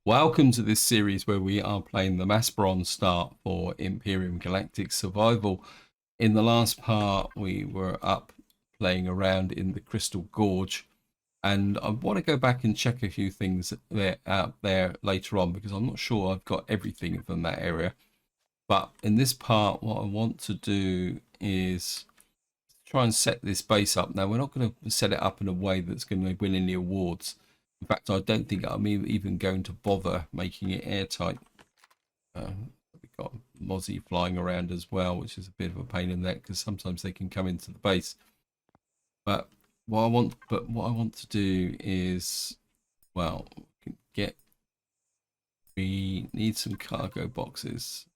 Welcome to this series where we are playing the Masperon start for Empyrion Galactic Survival. In the last part, we were up playing around in the Crystal Gorge, and I want to go back and check a few things out there later on because I'm not sure I've got everything from that area. But in this part, what I want to do is try and set this base up. Now, we're not going to set it up in a way that's going to win any awards. In fact, I don't think I'm even going to bother making it airtight. We've got Mozzie flying around as well, which is a bit of a pain in the neck because sometimes they can come into the base. But what I want to do is, well, we need some cargo boxes.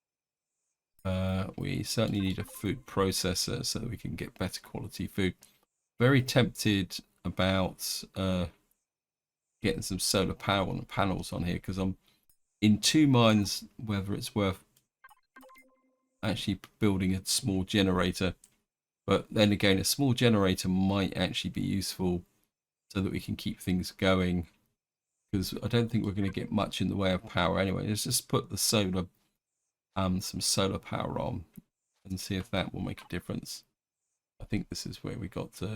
We certainly need a food processor so that we can get better quality food. Very tempted about getting some solar power on the panels on here because I'm in two minds whether it's worth actually building a small generator. But then again, a small generator might actually be useful so that we can keep things going, because I don't think we're going to get much in the way of power anyway. Let's just put the solar some solar power on and see if that will make a difference. I think this is where we got to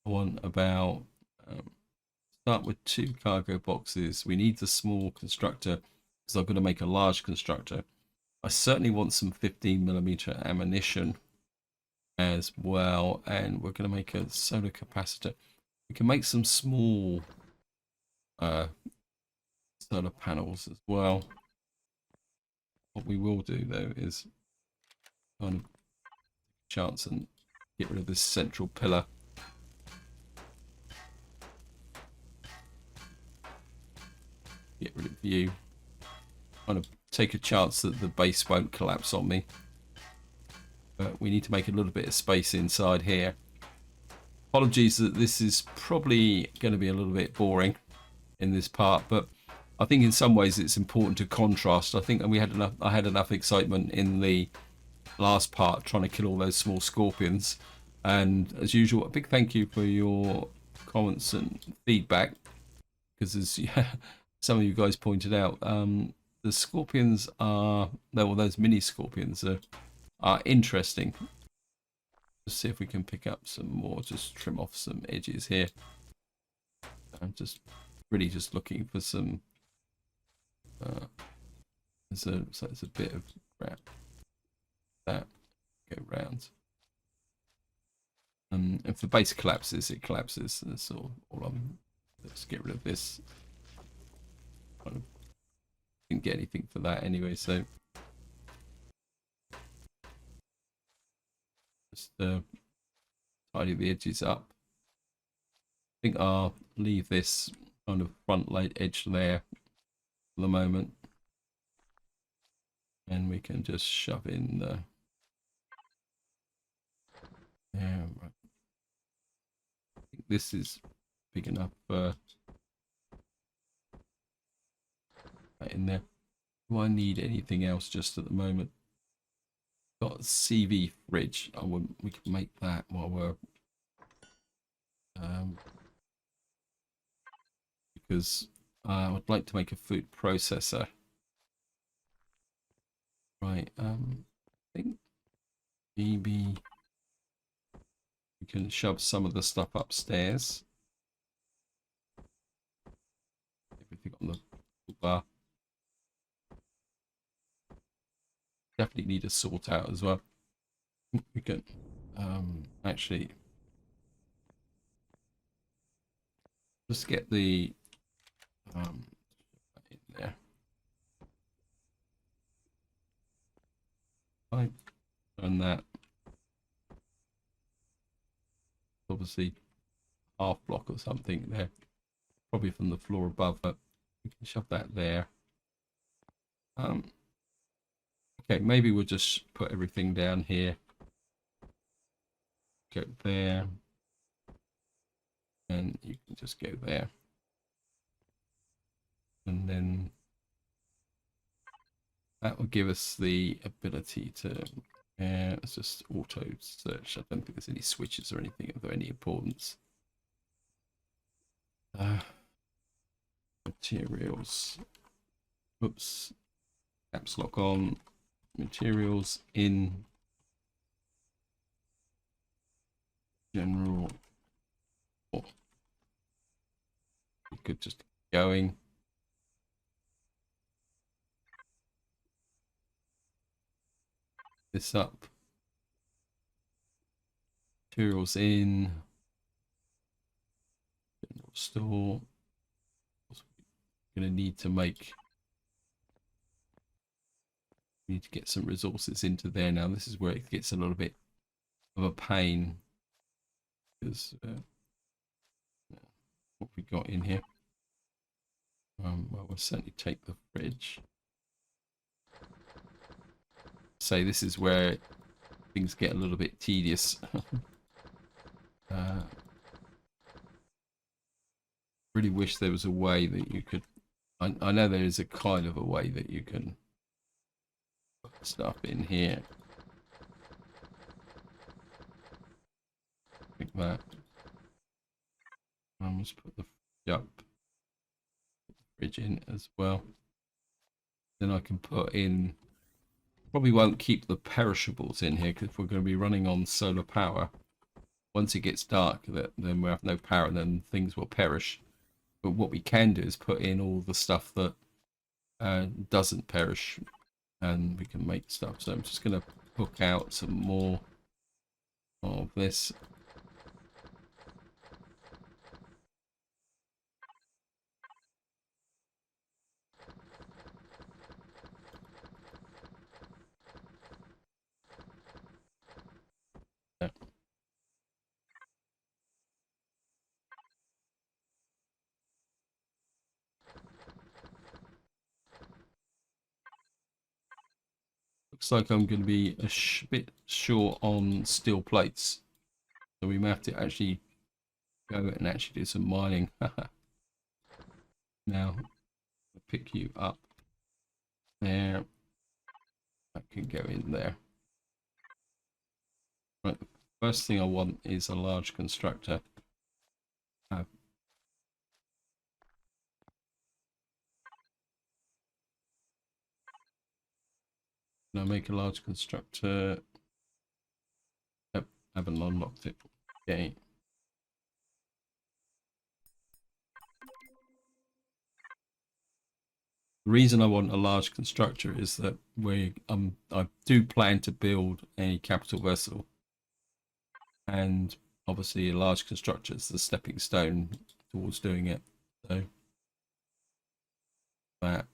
one about start with 2 cargo boxes. We need the small constructor because I'm going to make a large constructor. I certainly want some 15mm ammunition as well, and we're going to make a solar capacitor. We can make some small solar panels as well. What we will do though is kind of chance and get rid of this central pillar. Get rid of you. Kind of take a chance that the base won't collapse on me. But we need to make a little bit of space inside here. Apologies that this is probably going to be a little bit boring in this part, but I think in some ways it's important to contrast. I think I had enough excitement in the last part trying to kill all those small scorpions. And as usual, a big thank you for your comments and feedback, because as some of you guys pointed out, the scorpions those mini scorpions are interesting. Let's see if we can pick up some more, just trim off some edges here. I'm just really just looking for some so it's a bit of crap that go round. If the base collapses, it collapses. That's all let's get rid of this. Didn't get anything for that anyway, so just tidy the edges up. I think I'll leave this kind of front light edge there for the moment, and we can just shove in the right. I think this is big enough for in there. Do I need anything else just at the moment? Got a CV fridge. We can make that while we're because I would like to make a food processor. Right, I think maybe we can shove some of the stuff upstairs. Everything on the bar. Definitely need to sort out as well. We can actually just get the in there. I turn that. Obviously half block or something there, probably from the floor above, but we can shove that there. Okay, maybe we'll just put everything down here. Go there. And you can just go there. And then that will give us the ability to, let's just auto search. I don't think there's any switches or anything of any importance. materials. Oops. Caps lock on. Materials in general. Oh, we could just keep going. This up. Materials in general store. Going to need to get some resources into there now. This is where it gets a little bit of a pain because what we got in here. Well, we'll certainly take the fridge. Say this is where things get a little bit tedious. Really wish there was a way that you could. I know there is a kind of a way that you can put stuff in here. Like that. Let's put the fridge up. Put the fridge in as well. Then I can put in. Probably won't keep the perishables in here because we're going to be running on solar power. Once it gets dark, then we have no power, and then things will perish. But what we can do is put in all the stuff that doesn't perish, and we can make stuff. So I'm just going to hook out some more of this. Yeah. Looks like I'm going to be a bit short on steel plates. So we may have to actually go and actually do some mining. Now, I'll pick you up there. That can go in there. Right, the first thing I want is a large constructor. Can I make a large constructor? Yep, haven't unlocked it. Okay. The reason I want a large constructor is that I do plan to build a capital vessel, and obviously a large constructor is the stepping stone towards doing it. So that,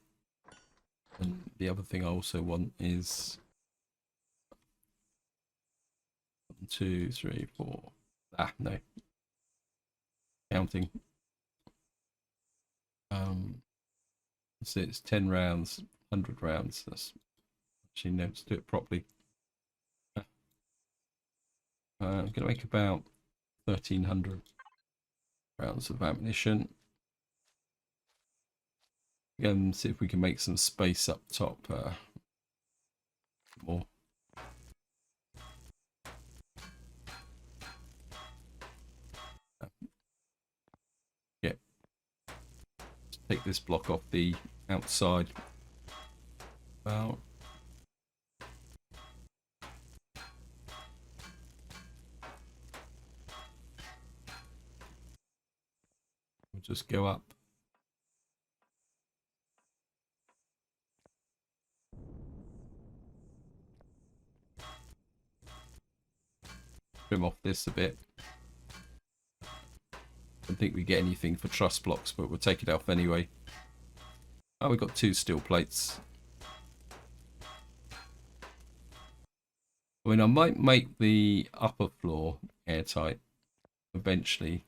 and the other thing I also want is 1, 2, 3, 4. No, counting. So it's 10 rounds, 100 rounds. That's actually no, let's do it properly. I'm going to make about 1,300 rounds of ammunition. Again, see if we can make some space up top. More. Yeah. Let's take this block off the outside. About. We'll just go up. Trim off this a bit. Don't think we get anything for truss blocks, but we'll take it off anyway. Oh, we've got 2 steel plates. I mean, I might make the upper floor airtight eventually,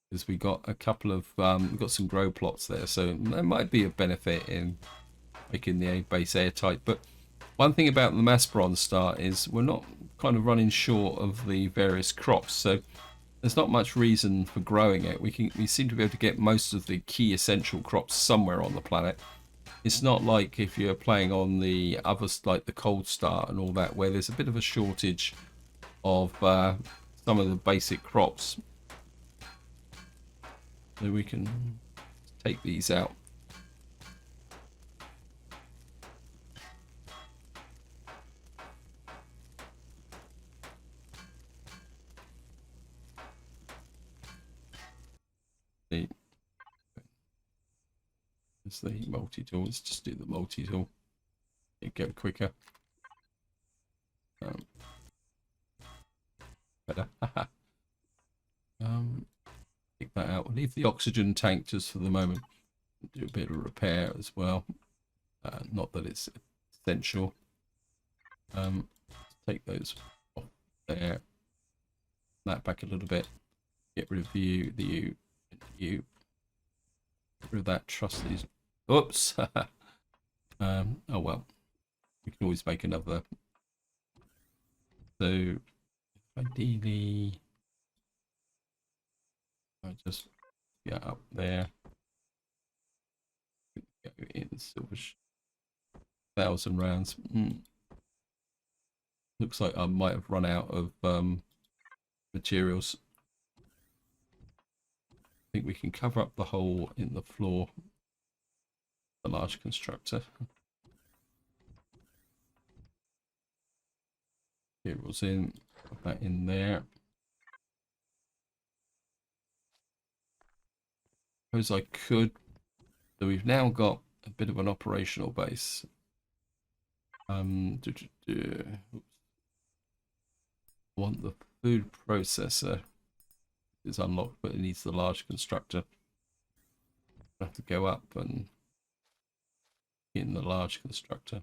because we got a couple of we've got some grow plots there, so there might be a benefit in making the base airtight. But one thing about the Masperon start is we're not kind of running short of the various crops, so there's not much reason for growing it. We seem to be able to get most of the key essential crops somewhere on the planet. It's not like if you're playing on the others, like the cold start and all that, where there's a bit of a shortage of some of the basic crops. So we can take these out. There's the multi-tool. Let's just do the multi-tool. It go quicker. Better. Take that out. Leave the oxygen tank just for the moment. Do a bit of repair as well. Not that it's essential. Take those off there. That back a little bit. Get rid of you, the you, and you. Get rid of that. Trust these. Oops. Oh well. We can always make another. So ideally, I just get up there. Go in silver. 1,000 rounds. Looks like I might have run out of materials. I think we can cover up the hole in the floor. The large constructor. Materials in. Put that in there. Suppose I could. So we've now got a bit of an operational base. I want the food processor. It's unlocked, but it needs the large constructor. I have to go up and in the large constructor.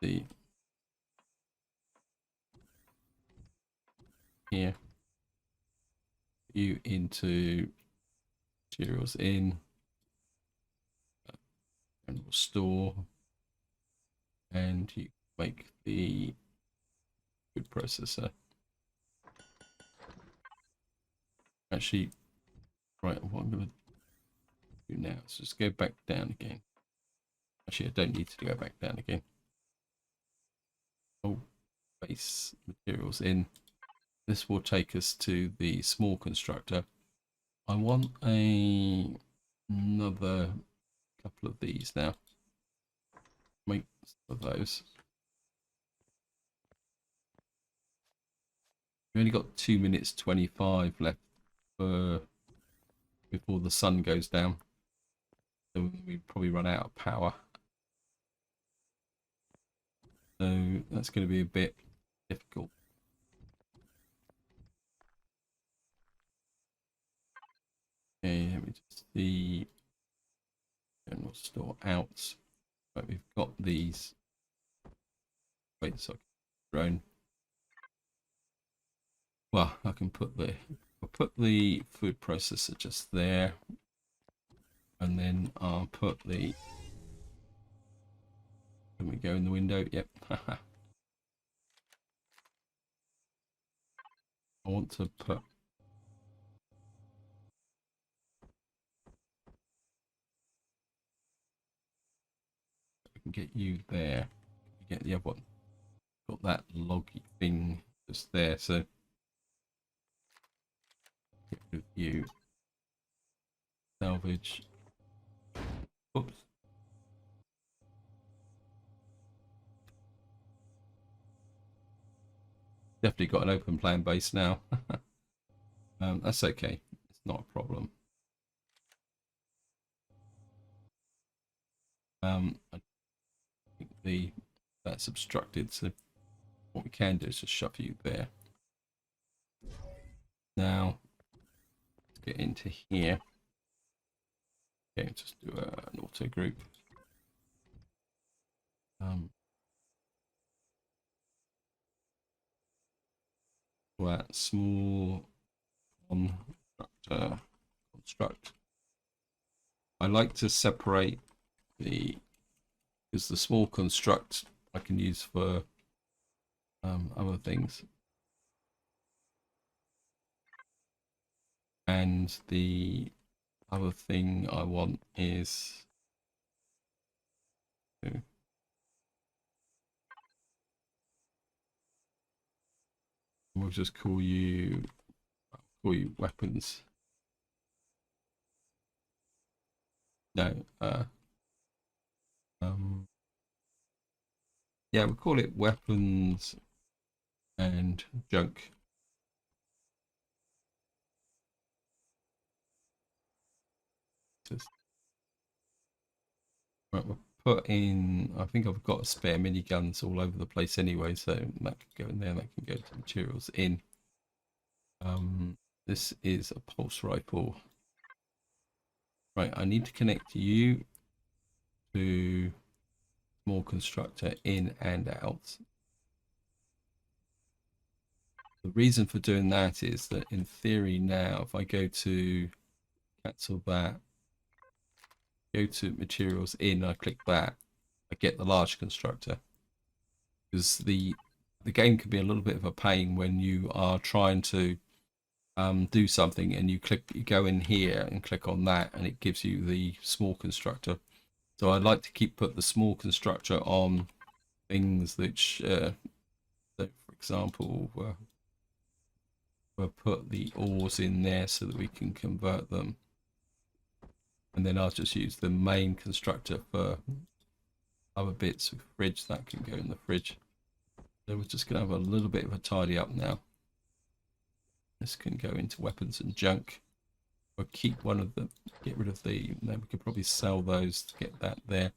The here you into materials in general store, and you make the food processor. Actually, right, what I'm going to do now is just go back down again. Actually, I don't need to go back down again. Oh, base materials in. This will take us to the small constructor. I want another couple of these now. Make some of those. We only got 2 minutes 25 left before the sun goes down. So we probably run out of power. So that's going to be a bit difficult. Okay, let me just see. General store out. Right, we've got these. Wait, so drone. Well, I can put I'll put the food processor just there, and then I'll put the. Can we go in the window? Yep. I want to put. I can get you there. Get the other one. Got that loggy thing just there, so get rid of you. Salvage. Oops. Definitely got an open plan base now. That's okay. It's not a problem. I think that's obstructed, so what we can do is just shove you there. Now, let's get into here. Okay, just do an auto group. That small construct. I like to separate because the small construct I can use for other things, and the other thing I want is we'll just call you call you weapons. No, yeah, we'll call it weapons and junk. Right, we'll put in, I think I've got spare miniguns all over the place anyway, so that can go in there, that can go to materials in. This is a pulse rifle. Right, I need to connect you to small constructor in and out. The reason for doing that is that in theory now, if I go to cancel that, go to materials in, I click that, I get the large constructor. Because the game can be a little bit of a pain when you are trying to do something and you go in here and click on that and it gives you the small constructor. So I'd like to put the small constructor on things which, so for example, we'll put the ores in there so that we can convert them. And then I'll just use the main constructor for other bits of fridge. That can go in the fridge. So we're just going to have a little bit of a tidy up now. This can go into weapons and junk. We'll keep one of them, get rid of the, then we could probably sell those to get that there.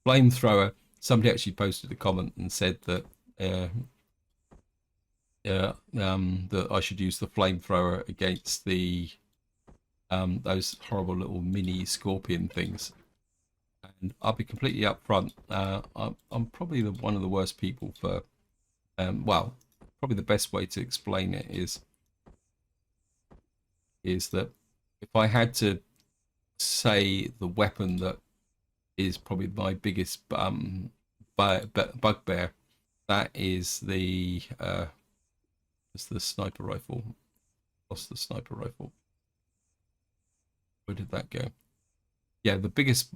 Flamethrower, somebody actually posted a comment and said that that I should use the flamethrower against the those horrible little mini scorpion things. And I'll be completely upfront. I'm probably one of the worst people for. Well, probably the best way to explain it is that if I had to say the weapon that is probably my biggest bugbear, that is the sniper rifle. Lost the sniper rifle. Where did that go? Yeah, my biggest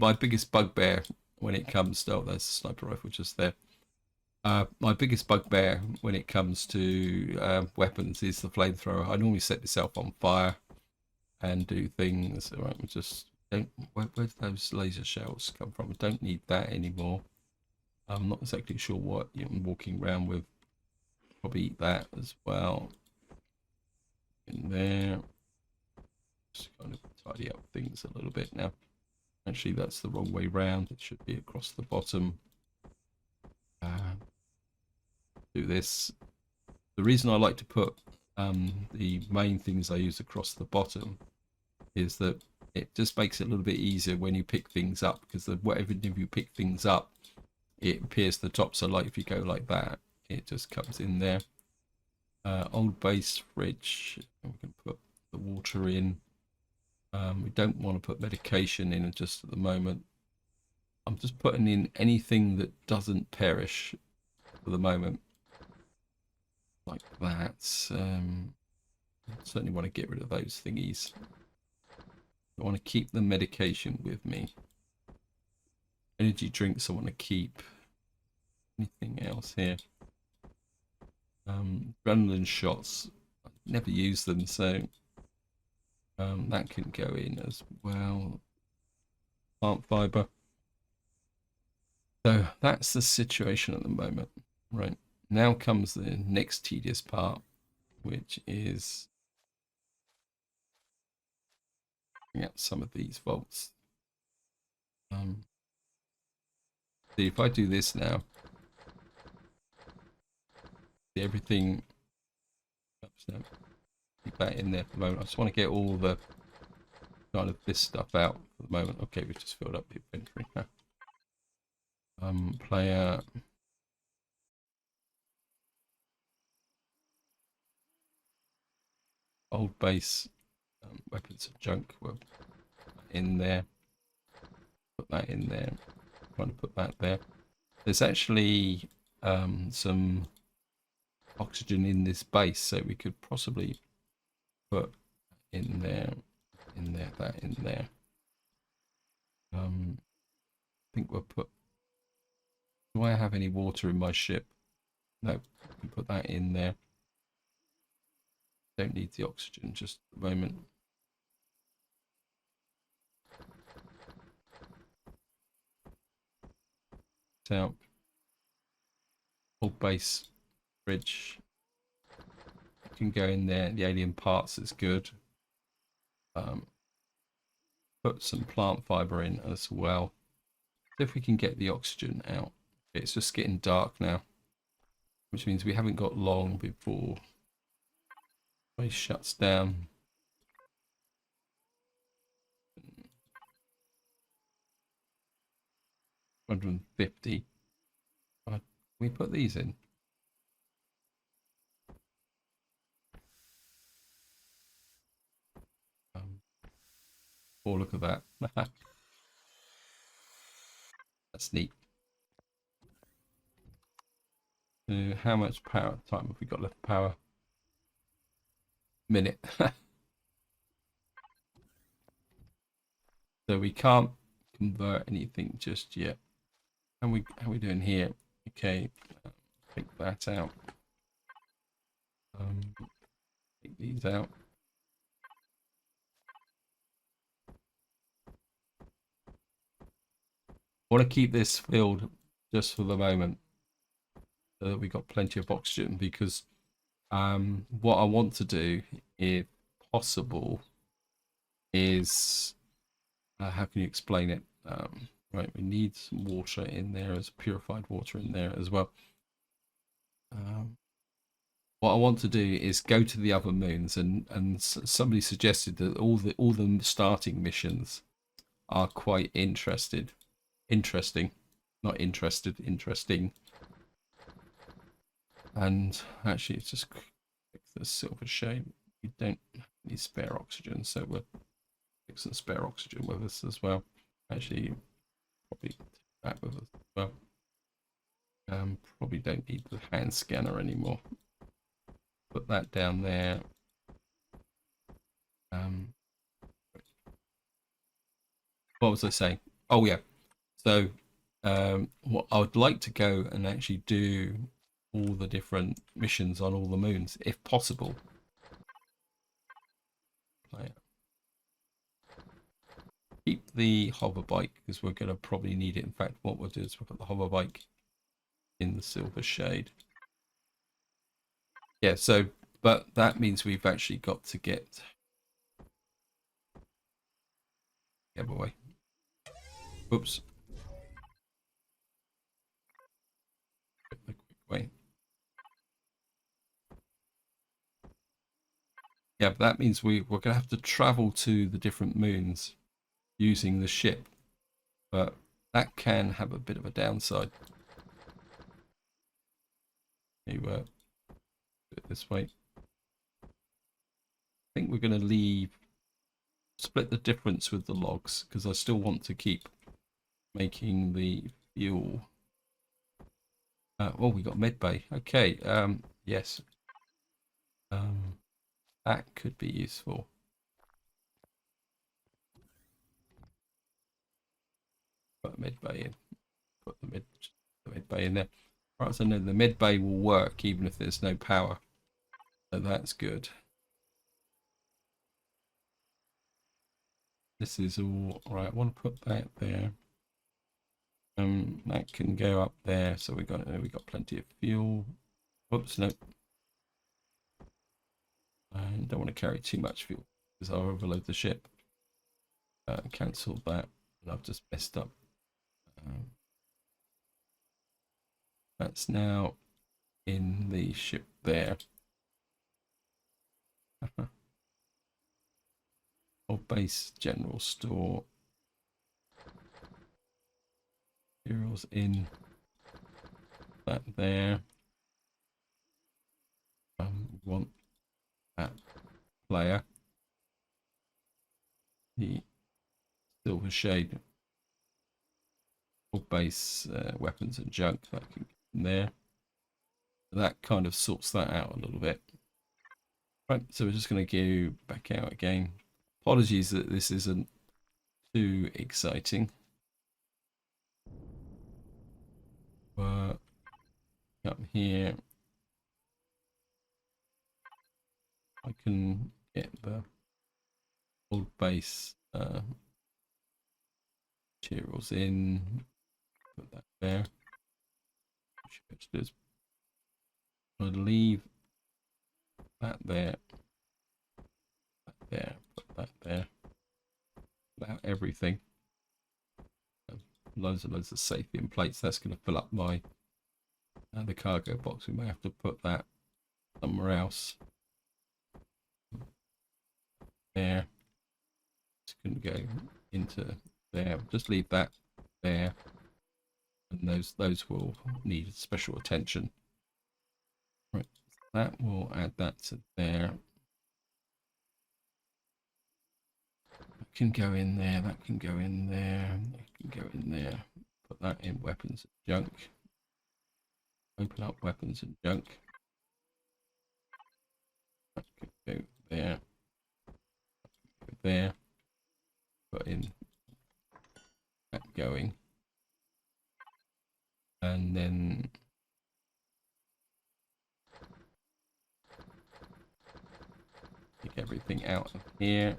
bugbear when it comes to, oh, there's the sniper rifle just there. My biggest bugbear when it comes to weapons is the flamethrower. I normally set myself on fire and do things. All right, we just don't. Where did those laser shells come from? I don't need that anymore. I'm not exactly sure what I'm walking around with. Probably eat that as well. In there. Just kind of tidy up things a little bit now. Actually, that's the wrong way round. It should be across the bottom. Do this. The reason I like to put the main things I use across the bottom is that it just makes it a little bit easier when you pick things up, because whatever if you pick things up, it appears the top. So like if you go like that, it just comes in there. Old base fridge. We can put the water in. We don't want to put medication in just at the moment. I'm just putting in anything that doesn't perish for the moment. Like that. I certainly want to get rid of those thingies. I want to keep the medication with me. Energy drinks I want to keep. Anything else here? Adrenaline shots. I never use them, so that can go in as well. Plant fiber. So that's the situation at the moment. Right. Now comes the next tedious part, which is bring out some of these vaults. See, if I do this now, see everything. Oops, no, keep that in there for the moment. I just want to get all the kind of this stuff out for the moment. Okay, we've just filled up the inventory now. Player. Old base. Weapons of junk. Well, in there. Put that in there. Trying to put that there. There's actually some oxygen in this base, so we could possibly put in there, that in there. I think we'll put. Do I have any water in my ship? No, we can put that in there. Don't need the oxygen just at the moment. Out. Full base bridge. You can go in there. The alien parts is good. Put some plant fiber in as well. See if we can get the oxygen out. It's just getting dark now, which means we haven't got long before it shuts down. 150. Can we put these in? Oh, look at that. That's neat. How much power time have we got left? Power minute. So we can't convert anything just yet. How we doing here? Okay, take that out. Take these out. I want to keep this filled just for the moment, so that we got plenty of oxygen. Because what I want to do, if possible, is how can you explain it? Right, we need some water in there, as purified water in there as well. What I want to do is go to the other moons, and somebody suggested that all the starting missions are quite interesting, not interested, interesting. And actually, it's just the silver shade. We don't need spare oxygen, so we'll take some spare oxygen with us as well. Actually, probably take that with us as well. Probably don't need the hand scanner anymore. Put that down there. What was I saying? Oh yeah. So what I would like to go and actually do all the different missions on all the moons, if possible. Keep the hover bike because we're going to probably need it. In fact, what we'll do is we'll put the hover bike in the silver shade. Yeah, so, but that means we've actually got to get... Yeah, boy. Oops. A quick way. Yeah, but that means we're going to have to travel to the different moons using the ship. But that can have a bit of a downside. You do it this way. I think we're going to split the difference with the logs because I still want to keep making the fuel. Oh, we got med bay. Okay. Yes. That could be useful. Put the med bay in. Put the med bay in there. Right, so no, the med bay will work even if there's no power. So that's good. This is all right. I want to put that there. That can go up there. So we got plenty of fuel. Oops, no. I don't want to carry too much fuel because I'll overload the ship. Cancel that. And I've just messed up. That's now in the ship there. Or base general store. Materials in that there. We want that player. The silver shade. Or base weapons and junk that can get in there. That kind of sorts that out a little bit. Right, so we're just going to go back out again. Apologies that this isn't too exciting. But up here. I can get the old base materials in, put that there. I'll leave that there, put that there. About everything. Loads of Saphian plates. That's going to fill up my the cargo box. We may have to put that somewhere else. There. It's going to go into there. Just leave that there, and those will need special attention. Right, that will add that to there. That can go in there. That can go in there. That can go in there. Put that in weapons and junk. Open up weapons and junk. That can go there. Go there. Put in that going. And then take everything out of here.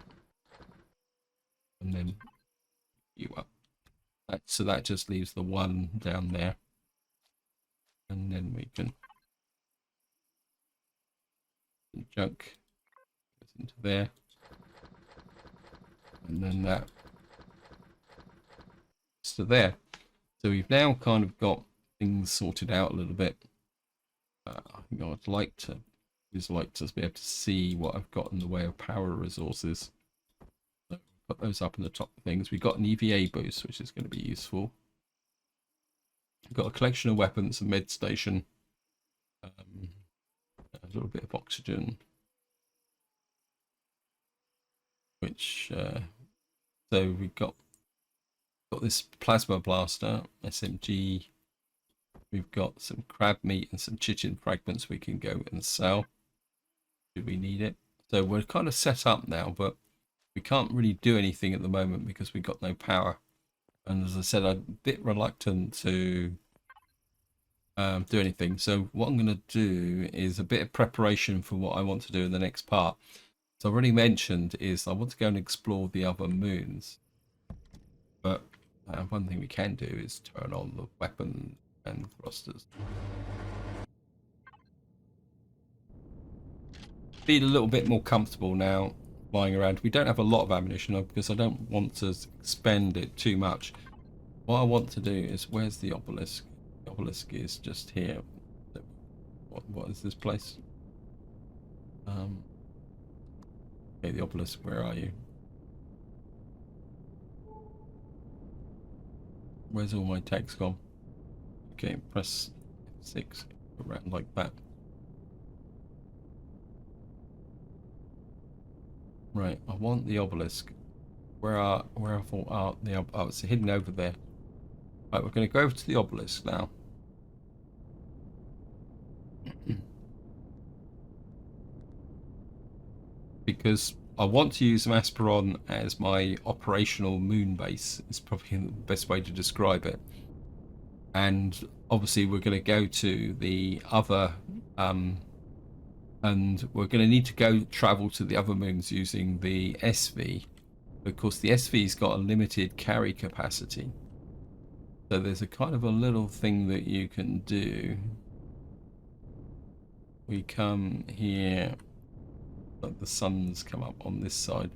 And then you up. So that just leaves the one down there. And then we can junk goes into there. And then that to there. So we've now kind of got things sorted out a little bit. I think I'd like to be able to see what I've got in the way of power resources. So put those up in the top things. We've got an EVA boost, which is going to be useful. We've got a collection of weapons, a med station, a little bit of oxygen, which so we've got this plasma blaster, SMG. We've got some crab meat and some chitin fragments we can go and sell should we need it. So we're kind of set up now, but we can't really do anything at the moment because we've got no power. And as I said, I'm a bit reluctant to do anything. So what I'm going to do is a bit of preparation for what I want to do in the next part. So I've already mentioned is I want to go and explore the other moons. But one thing we can do is turn on the weapon and thrusters. Feel a little bit more comfortable now flying around. We don't have a lot of ammunition because I don't want to spend it too much. What I want to do is, where's the obelisk? The obelisk is just here. What is this place? Okay, the obelisk, where are you? Where's all my text gone? Okay, press F6 around like that. Right, I want the obelisk. Where I thought oh, it's hidden over there. Right, we're going to go over to the obelisk now. Because I want to use Masperon as my operational moon base. It's probably the best way to describe it. And obviously we're going to go to the other and we're going to need to travel to the other moons using the SV. Of course, the SV's got a limited carry capacity. So there's a kind of a little thing that you can do. We come here, like the sun's come up on this side.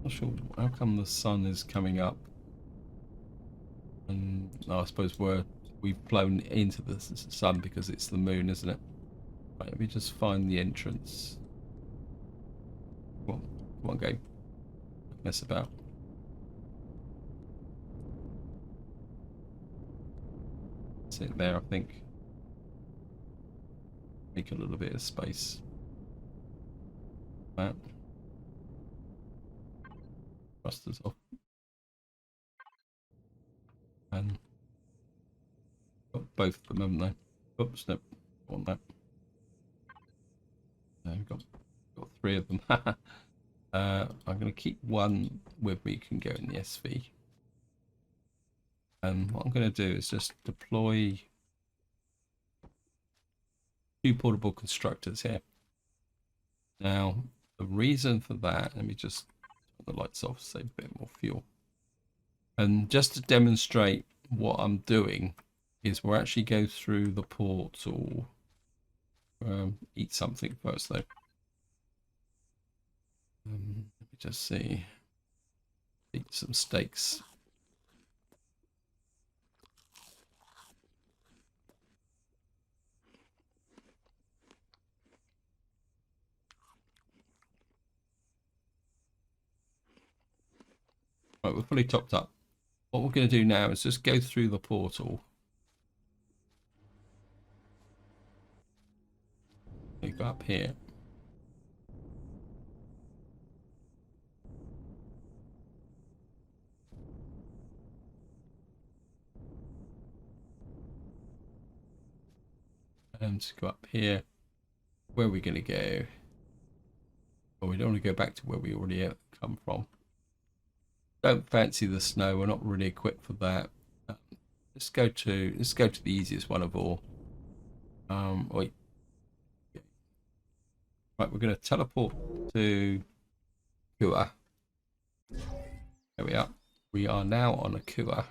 Not sure how come the sun is coming up. And I suppose we've flown into the sun because it's the moon, isn't it? Right, let me just find the entrance. Come on, game. Mess about. That's it there, I think. Make a little bit of space. That. Thrusters off. And got both of them, haven't they? Oops, no, want that. No, we've got 3 of them. I'm going to keep one with me, can go in the SV. And what I'm going to do is just deploy 2 portable constructors here. Now, the reason for that, let me just turn the lights off, save a bit more fuel. And just to demonstrate what I'm doing is we'll actually go through the portal. Eat something first though. Let me just see. Eat some steaks. Right, we're fully topped up. What we're going to do now is just go through the portal. We go up here. And go up here. Where are we going to go? Well, we don't want to go back to where we already come from. Don't fancy the snow. We're not really equipped for that. Let's go to the easiest one of all. Wait. Right, we're going to teleport to Akua. There we are. We are now on Akua.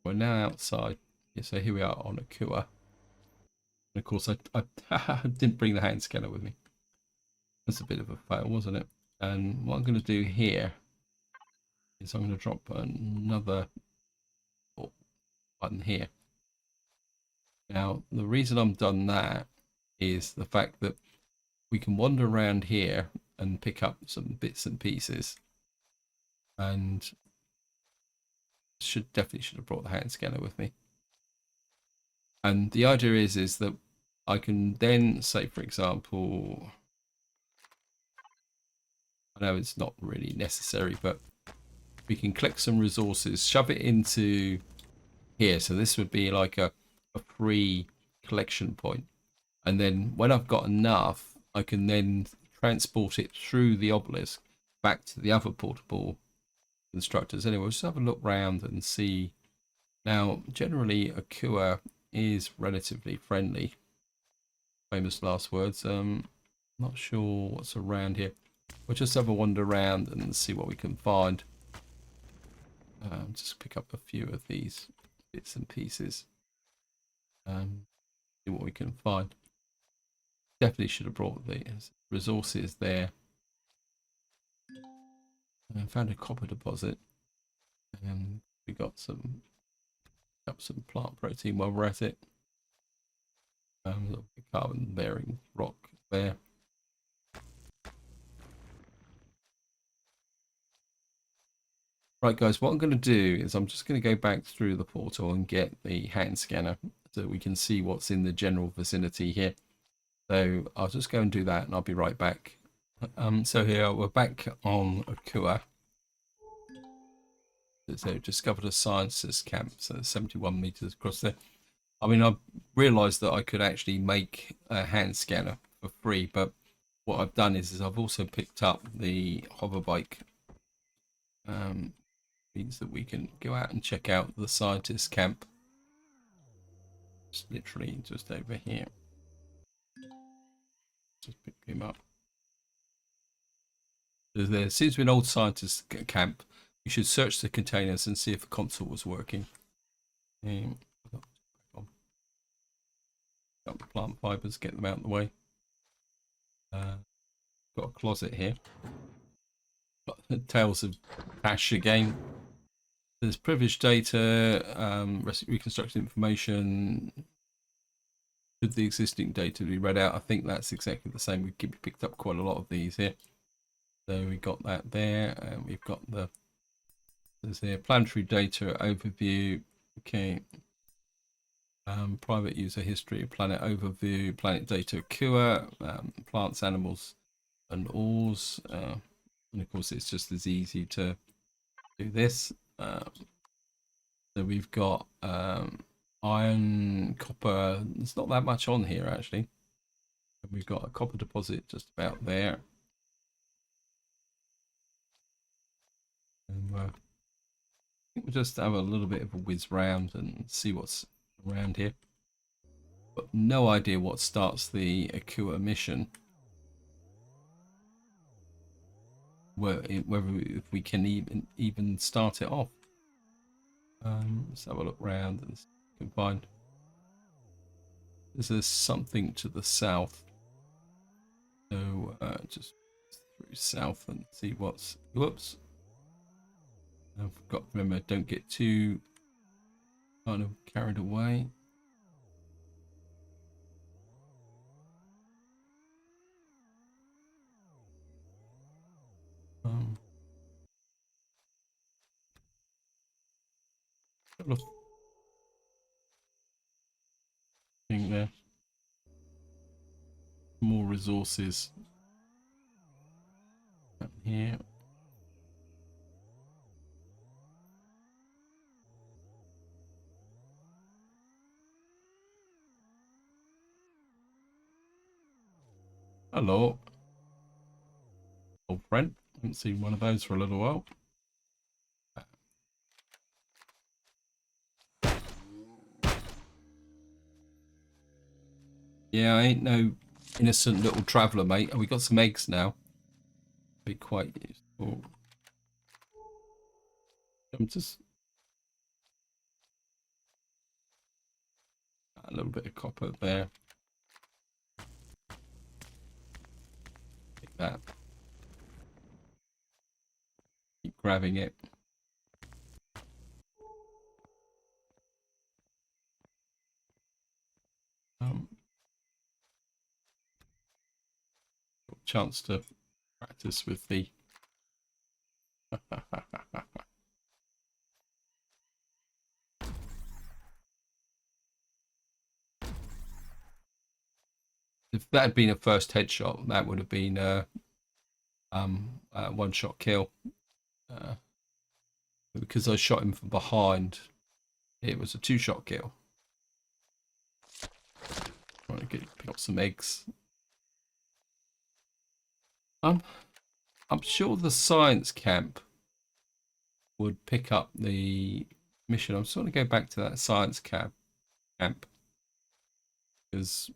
We're now outside. Yeah, so here we are on Akua. And of course, I didn't bring the hand scanner with me. That's a bit of a fail, wasn't it? And what I'm going to do here is I'm going to drop another button here. Now, the reason I'm done that is the fact that we can wander around here and pick up some bits and pieces. And definitely should have brought the hand scanner with me. And the idea is that I can then say, for example, I know it's not really necessary, but we can collect some resources, shove it into here. So this would be like a free collection point. And then when I've got enough, I can then transport it through the obelisk back to the other portable constructors. Anyway, we'll just have a look round and see. Now, generally, Akua is relatively friendly. Famous last words. Not sure what's around here. We'll just have a wander around and see what we can find. Just pick up a few of these bits and pieces. See what we can find. Definitely should have brought the resources there. I found a copper deposit. And we got some plant protein while we're at it. Carbon bearing rock there. Right, guys, what I'm going to do is I'm just going to go back through the portal and get the hand scanner so we can see what's in the general vicinity here. So I'll just go and do that and I'll be right back. So here we're back on Akua. So discovered a scientist camp, so 71 meters across there. I mean, I realized that I could actually make a hand scanner for free, but what I've done is I've also picked up the hover bike. Means that we can go out and check out the scientist camp. It's literally just over here. Just pick him up. There seems to be an old scientist camp. You should search the containers and see if the console was working. Got the plant fibers, get them out of the way. Got a closet here. Got Tales of Ash again. There's privileged data, reconstructed information. Should the existing data be read out? I think that's exactly the same. We picked up quite a lot of these here. So we got that there, and we've got there's the planetary data overview. Okay. Private user history, planet overview, planet data Akua, plants, animals, and ores. And of course, it's just as easy to do this. So we've got iron, copper. There's not that much on here actually. And we've got a copper deposit just about there. And I think we'll just have a little bit of a whiz round and see what's around here. But no idea what starts the Akua mission. Whether if we can even start it off. Let's have a look around and see if we can find. There's something to the south. So just through south and see what's. Whoops. I forgot. Remember, don't get too kind of carried away. Couple of thing there. More resources up here. Hello, old friend. Haven't seen one of those for a little while. Yeah, I ain't no innocent little traveller, mate. And we got some eggs now. Be quite useful. I'm just a little bit of copper there. Like that. Keep grabbing it. Chance to practice with the if that had been a first headshot, that would have been a one-shot kill. Because I shot him from behind, it was a two-shot kill. Trying to pick up some eggs. I'm sure the science camp would pick up the mission. I'm just going to go back to that science camp because,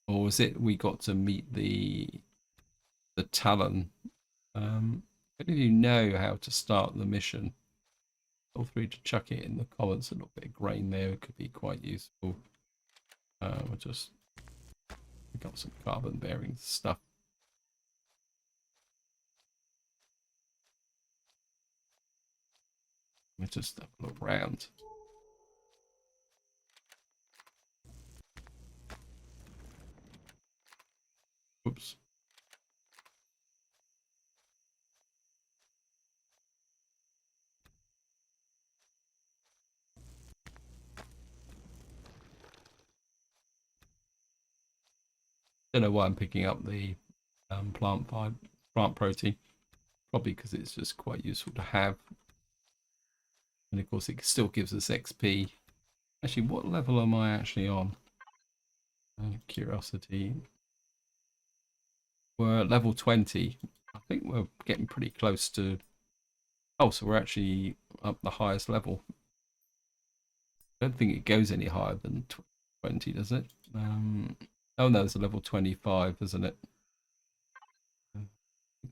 or was it we got to meet the Talon? If any of you know how to start the mission, feel free to chuck it in the comments. A little bit of grain there could be quite useful. We'll just pick up some carbon bearing stuff. We'll just have a look around. Oops. Don't know why I'm picking up the plant protein. Probably because it's just quite useful to have. And of course, it still gives us XP. Actually, what level am I actually on? Curiosity. We're at level 20. I think we're getting pretty close to. Oh, so we're actually up the highest level. I don't think it goes any higher than 20, does it? Oh no, it's a level 25, isn't it?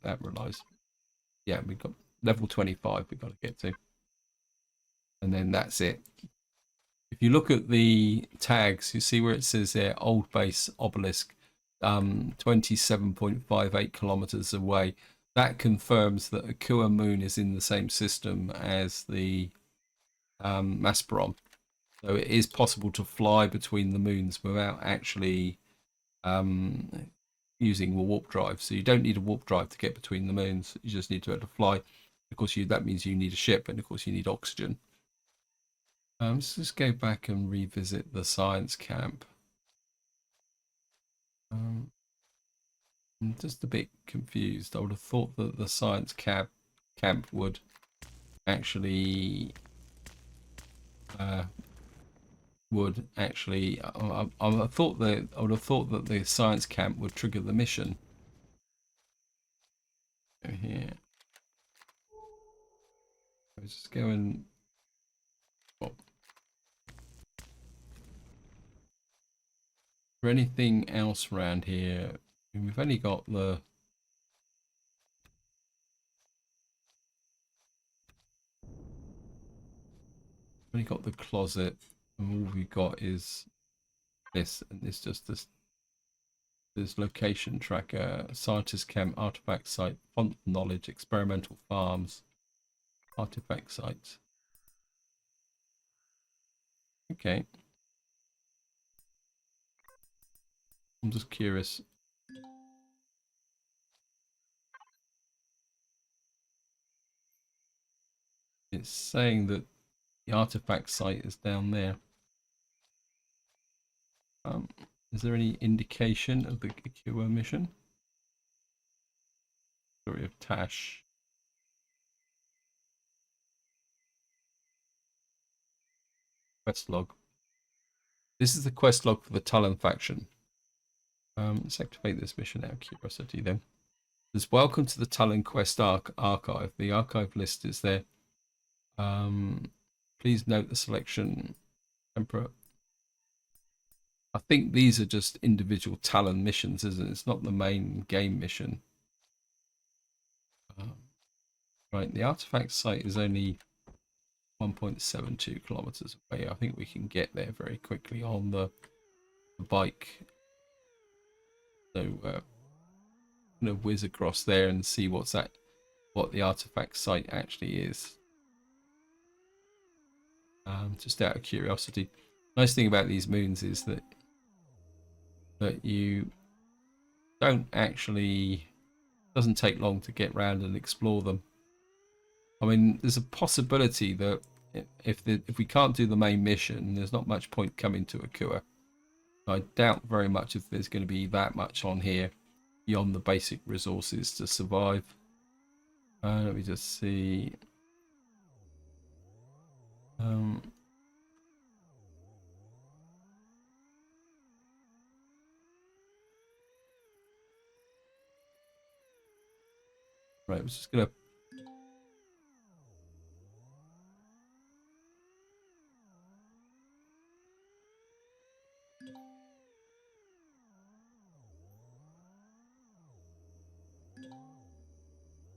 That relies. Yeah, we've got level 25 we've got to get to. And then that's it. If you look at the tags, you see where it says there, old base obelisk, 27.58 kilometers away. That confirms that Akua moon is in the same system as the Masperon. So it is possible to fly between the moons without actually using a warp drive. So you don't need a warp drive to get between the moons. You just need to be able to fly. Of course, that means you need a ship, and of course you need oxygen. Let's just go back and revisit the science camp. I'm just a bit confused. I would have thought that the science camp would actually I would have thought that the science camp would trigger the mission. Go here. Let's just go and there anything else around here? I mean, we've only got the closet, and all we've got is this, and it's just this location tracker, scientist camp, artifact site, font knowledge, experimental farms, artifact sites. Okay, I'm just curious. It's saying that the artifact site is down there. Um, is there any indication of the Akua mission? Story of Tash. Quest log. This is the quest log for the Talon faction. Let's activate this mission out of curiosity then. There's welcome to the Talon Quest archive. The archive list is there. Please note the selection Emperor. I think these are just individual Talon missions, isn't it? It's not the main game mission. Right, the artifact site is only 1.72 kilometers away. I think we can get there very quickly on the bike. So I'm gonna whiz across there and see what the artifact site actually is. Just out of curiosity. Nice thing about these moons is that you don't actually, doesn't take long to get around and explore them. I mean, there's a possibility that if we can't do the main mission, there's not much point coming to Akua. I doubt very much if there's going to be that much on here beyond the basic resources to survive. Let me just see. Right, I was just gonna.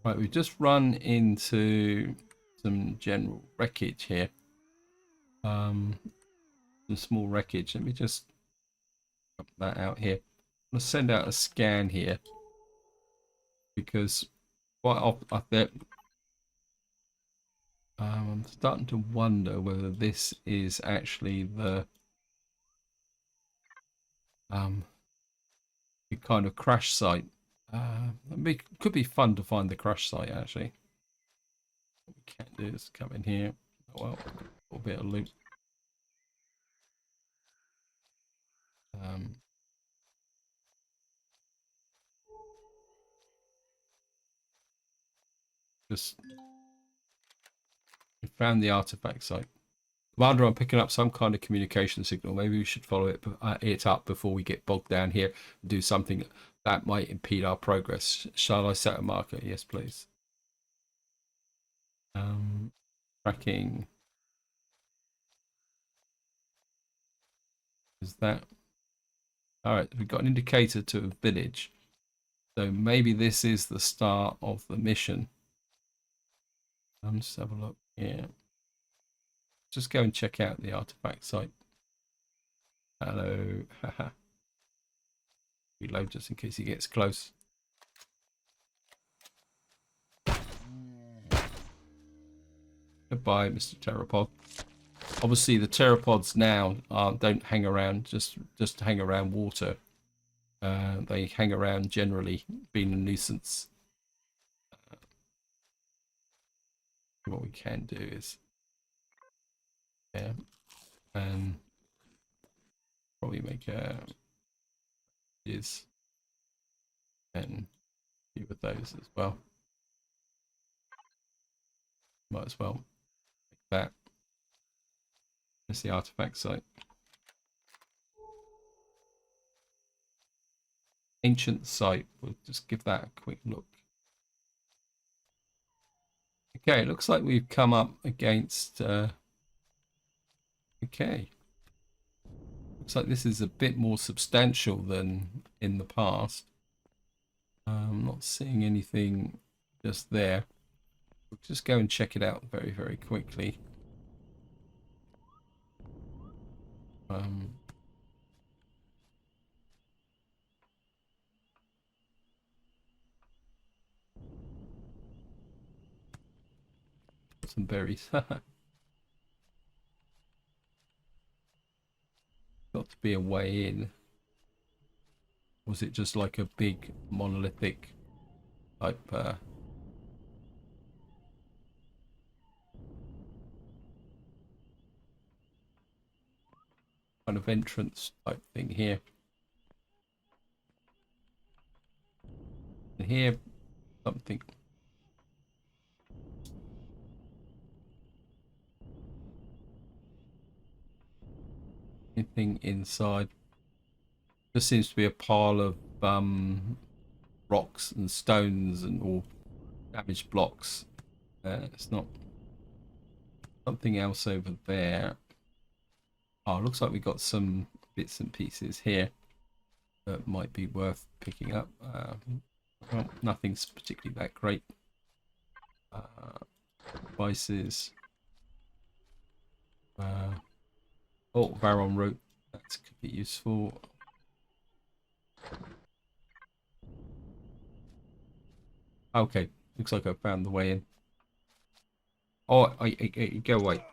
Right, we've just run into some general wreckage here. Some small wreckage. Let me just put that out here. I'm gonna send out a scan here because quite often I'm starting to wonder whether this is actually the kind of crash site. Could be fun to find the crash site actually. What we can't do is come in here. Oh, well, a little bit of loot. Just we found the artifact site. Commander, I'm picking up some kind of communication signal. Maybe we should follow it up before we get bogged down here and do something that might impede our progress. Shall I set a marker? Yes, please. Tracking. Is that... Alright, we've got an indicator to a village. So maybe this is the start of the mission. Just have a look here. Just go and check out the artifact site. Hello. Reload just in case he gets close. Goodbye, Mr. Pteropod. Obviously, the pteropods now don't hang around just hang around water. They hang around generally, being a nuisance. What we can do is, probably make is and do with those as well. Might as well make that. There's the artifact site. Ancient site. We'll just give that a quick look. Okay, it looks like we've come up against. Okay. Looks Looks like this is a bit more substantial than in the past. I'm not seeing anything just there. We'll just go and check it out very, very quickly. Some berries. Got to be a way in. Was it just like a big monolithic type kind of entrance type thing here? And here something. Anything inside? There seems to be a pile of rocks and stones and all damaged blocks. It's not something else over there. Oh, looks like we got some bits and pieces here that might be worth picking up. Well, nothing's particularly that great. Spices. Oh, Varon root. That could be useful. Okay, looks like I found the way in. Oh, I go away.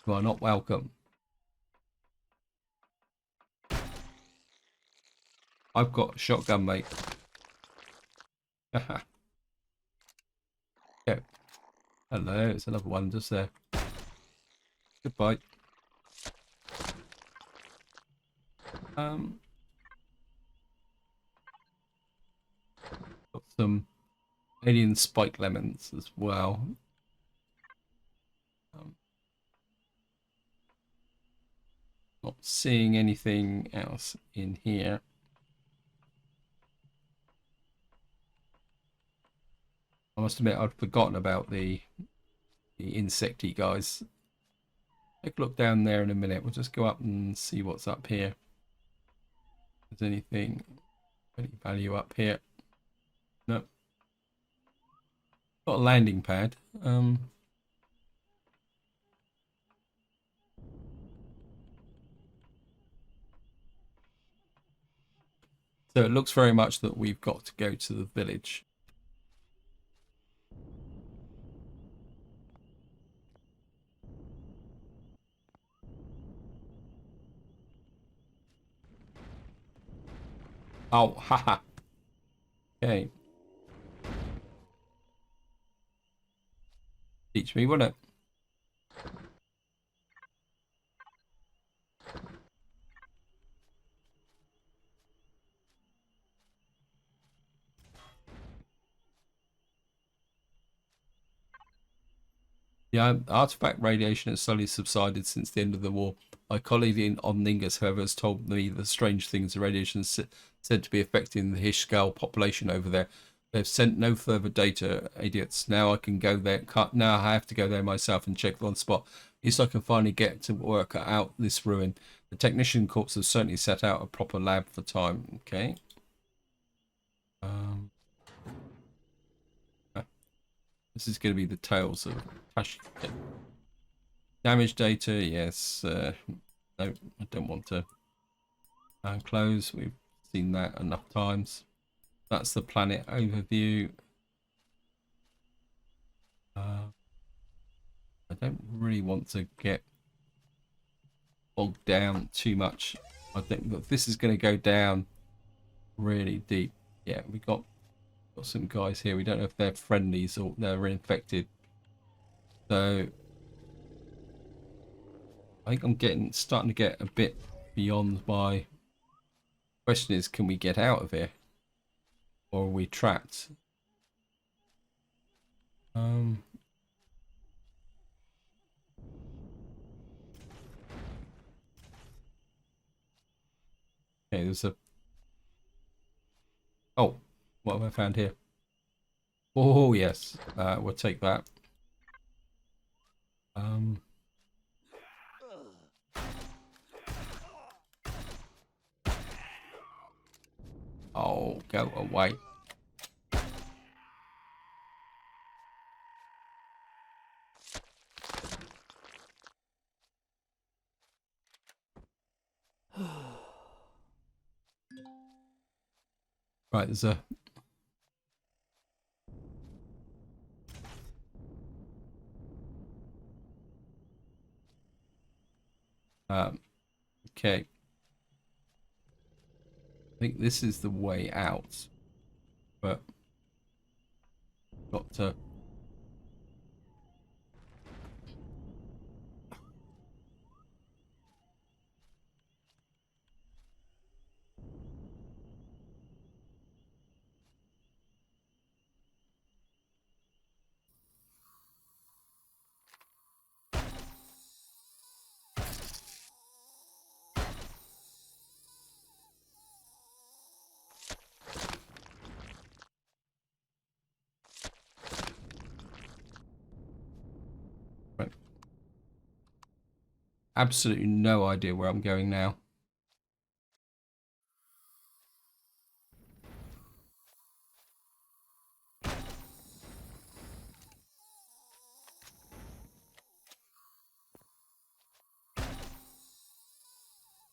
You are not welcome. I've got a shotgun, mate. Yeah. Hello, it's another one just there. Goodbye. Got some alien spike lemons as well. Not seeing anything else in here. I must admit I'd forgotten about the insecty guys. Take a look down there in a minute. We'll just go up and see what's up here. Is there anything, any value up here? No. Got a landing pad. So it looks very much that we've got to go to the village. Oh, haha. Okay. Teach me, wouldn't it? Yeah, artifact radiation has slowly subsided since the end of the war. My colleague on Ningus, however, has told me the strange things the radiation is said to be affecting the Hishgal population over there. They've sent no further data, idiots. Now I can go there. Now I have to go there myself and check on spot. At least I can finally get to work out this ruin. The technician corps have certainly set out a proper lab for time. Okay. This is going to be the tales of Tash. Damage data, yes. No, I don't want to close. We've seen that enough times. That's the planet overview. I don't really want to get bogged down too much. I think that this is going to go down really deep. Yeah, we got some guys here. We don't know if they're friendlies or they're infected. So I think I'm starting to get a bit beyond my question is, can we get out of here? Or are we trapped? Okay, there's a... Oh, what have I found here? Oh, yes. We'll take that. Oh, go away. Right, there's a... okay. I think this is the way out. But... got to... Right. Absolutely no idea where I'm going now.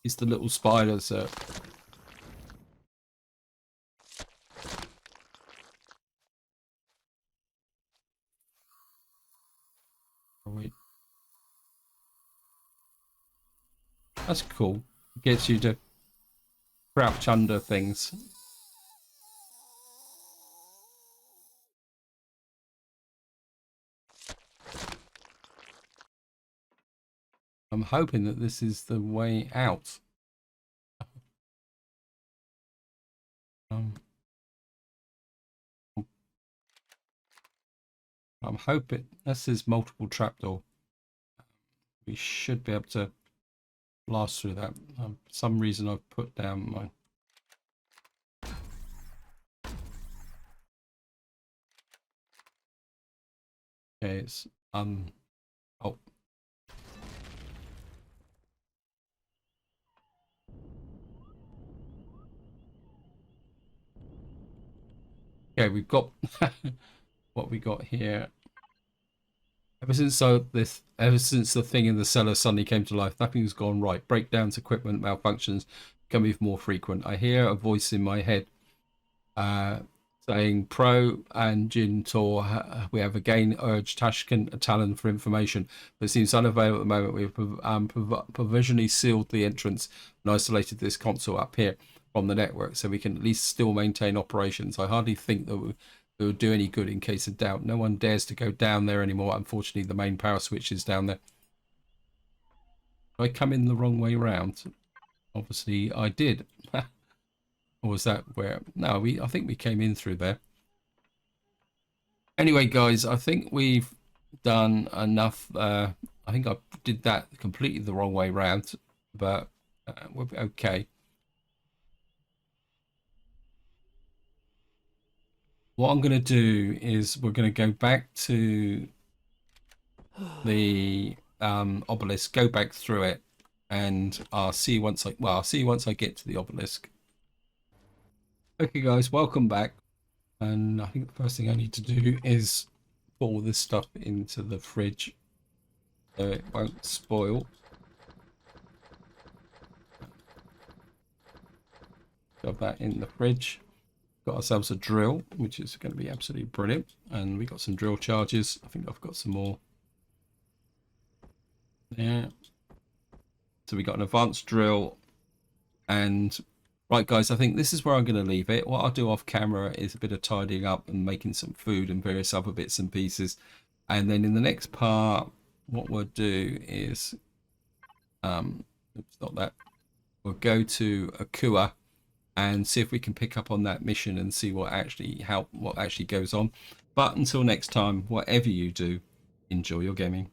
It's the little spiders. Oh, wait. That's cool. Gets you to crouch under things. I'm hoping that this is the way out. I'm hoping this is multiple trapdoor. We should be able to blast through that. For some reason I've put down my... Okay, it's oh. Okay, we've got what we got here. Ever since the thing in the cellar suddenly came to life, nothing's gone right. Breakdowns, equipment malfunctions become even more frequent. I hear a voice in my head saying, Pro and Jin Tor, we have again urged Tashkent Talon for information, but it seems unavailable at the moment. We've provisionally sealed the entrance and isolated this console up here from the network so we can at least still maintain operations. I hardly think that it would do any good in case of doubt. No one dares to go down there anymore. Unfortunately, the main power switch is down there. Did I come in the wrong way round? Obviously, I did. Or was that where... No, I think we came in through there. Anyway, guys, I think we've done enough. I think I did that completely the wrong way round, but we'll be okay. What I'm going to do is we're going to go back to the obelisk, go back through it, and I'll see you once I get to the obelisk. Okay, guys, welcome back. And I think the first thing I need to do is put all this stuff into the fridge so it won't spoil. Got that in the fridge. Got ourselves a drill, which is going to be absolutely brilliant. And we got some drill charges. I think I've got some more there. So we got an advanced drill. And right, guys, I think this is where I'm going to leave it. What I'll do off camera is a bit of tidying up and making some food and various other bits and pieces. And then in the next part, what we'll do is, oops, not that. We'll go to Akua and see if we can pick up on that mission and see what actually goes on. But until next time, whatever you do, enjoy your gaming.